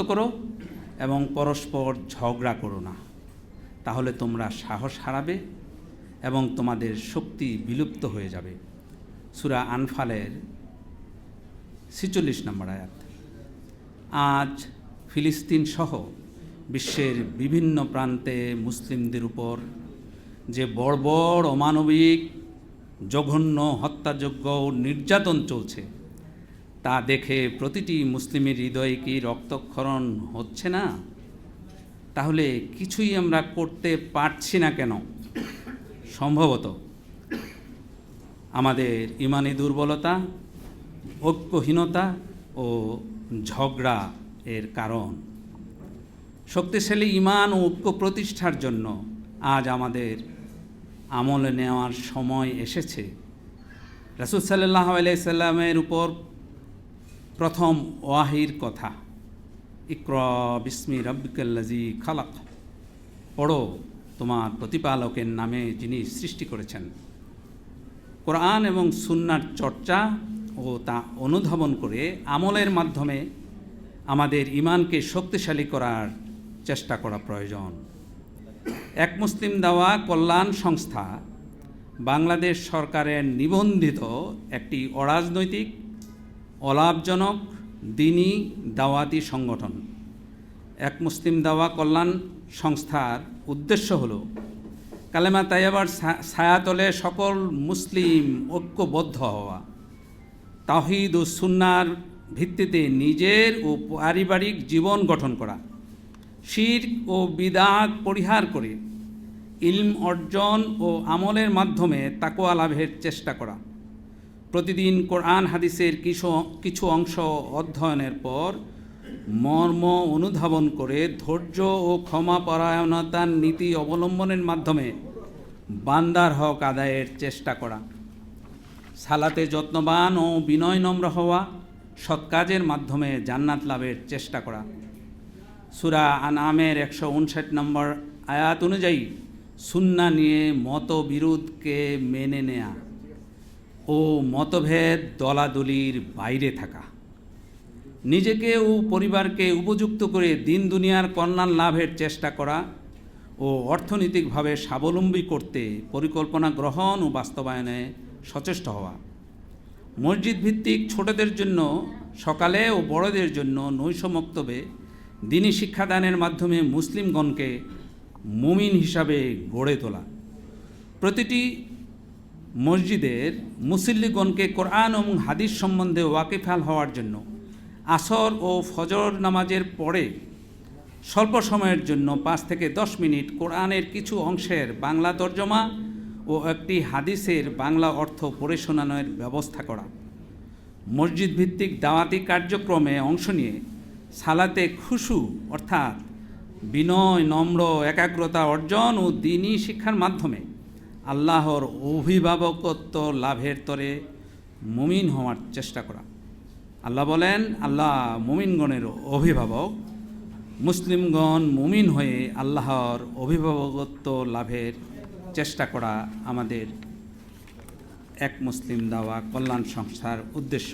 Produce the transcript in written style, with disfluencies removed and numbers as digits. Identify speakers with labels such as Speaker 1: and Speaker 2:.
Speaker 1: করো এবং পরস্পর ঝগড়া করো না, তাহলে তোমরা সাহস হারাবে এবং তোমাদের শক্তি বিলুপ্ত হয়ে যাবে। সূরা আনফালের ৪৬ নম্বর আয়াত। আজ ফিলিস্তিন সহ বিশ্বের বিভিন্ন প্রান্তে মুসলিমদের উপর যে বর্বর, অমানবিক, জঘন্য, হত্যাযোগ্য নির্যাতন চলছে তা দেখে প্রতিটি মুসলিমের হৃদয়ে কি রক্তক্ষরণ হচ্ছে না? তাহলে কিছুই আমরা করতে পারছি না কেন? সম্ভবত আমাদের ঈমানি দুর্বলতা, ঐক্যহীনতা ও ঝগড়া এর কারণ। শক্তিশালী ঈমান ও ঐক্য প্রতিষ্ঠার জন্য আজ আমাদের আমলে নেওয়ার সময় এসেছে। রাসূল সাল্লাল্লাহু আলাইহি সাল্লামের উপর প্রথম ওয়াহির কথা, ইকরা বিস্মি রাব্বিকাল্লাযী খালাক, পড়ো তোমার প্রতিপালকের নামে যিনি সৃষ্টি করেছেন। কোরআন এবং সুন্নাহর চর্চা ও তা অনুধাবন করে আমলের মাধ্যমে আমাদের ঈমানকে শক্তিশালী করার চেষ্টা করা প্রয়োজন। এক মুসলিম দাওয়া কল্যাণ সংস্থা বাংলাদেশ সরকারের নিবন্ধিত একটি অরাজনৈতিক, অলাভজনক দ্বীনি দাওয়াতি সংগঠন। এক মুসলিম দাওয়া কল্যাণ সংস্থার উদ্দেশ্য হল কালেমা তাইয়্যিবার ছায়াতলে সকল মুসলিম ঐক্যবদ্ধ হওয়া, তাওহীদ ও সুন্নাহর ভিত্তিতে নিজের ও পারিবারিক জীবন গঠন করা, শিরক ও বিদআত পরিহার করে ইলম অর্জন ও আমলের মাধ্যমে তাকওয়া লাভের চেষ্টা করা, প্রতিদিন কোরআন হাদিসের কিছু অংশ অধ্যয়নের পর মর্ম অনুধাবন করে ধৈর্য ও ক্ষমাপরায়ণতার নীতি অবলম্বনের মাধ্যমে বান্দার হক আদায়ের চেষ্টা করা, সালাতে যত্নবান ও বিনয়নম্র হওয়া, সৎ কাজের মাধ্যমে জান্নাত লাভের চেষ্টা করা। সূরা আনআমের ১৫৯ নম্বর আয়াত অনুযায়ী সুন্নাহ নিয়ে মতবিরোধকে মেনে নেয়া ও মতভেদ দলাদলির বাইরে থাকা, নিজেকে ও পরিবারকে উপযুক্ত করে দিন দুনিয়ার কল্যাণ লাভের চেষ্টা করা ও অর্থনৈতিকভাবে স্বাবলম্বী করতে পরিকল্পনা গ্রহণ ও বাস্তবায়নে সচেষ্ট হওয়া, মসজিদ ভিত্তিক ছোটদের জন্য সকালে ও বড়দের জন্য নৈশ মক্তবে দ্বীনি শিক্ষাদানের মাধ্যমে মুসলিমগণকে মুমিন হিসাবে গড়ে তোলা, প্রতিটি মসজিদের মুসল্লিগণকে কোরআন এবং হাদিস সম্বন্ধে ওয়াকিফাল হওয়ার জন্য আসর ও ফজর নামাজের পরে স্বল্প সময়ের জন্য ৫ থেকে ১০ মিনিট কোরআনের কিছু অংশের বাংলা তর্জমা ও একটি হাদিসের বাংলা অর্থ পড়ে শোনানোর ব্যবস্থা করা, মসজিদ ভিত্তিক দাওয়াতি কার্যক্রমে অংশ নিয়ে সালাতে খুশু অর্থাৎ বিনয়, নম্র, একাগ্রতা অর্জন ও দ্বীনি শিক্ষার মাধ্যমে আল্লাহর অভিভাবকত্ব লাভের তরে মুমিন হওয়ার চেষ্টা করা। আল্লাহ বলেন, আল্লাহ মুমিনগণের অভিভাবক, মুসলিমগণ মুমিন হয়ে আল্লাহর অভিভাবকত্ব লাভের চেষ্টা করা আমাদের এক মুসলিম দাওয়া কল্যাণ সংস্থার উদ্দেশ্য।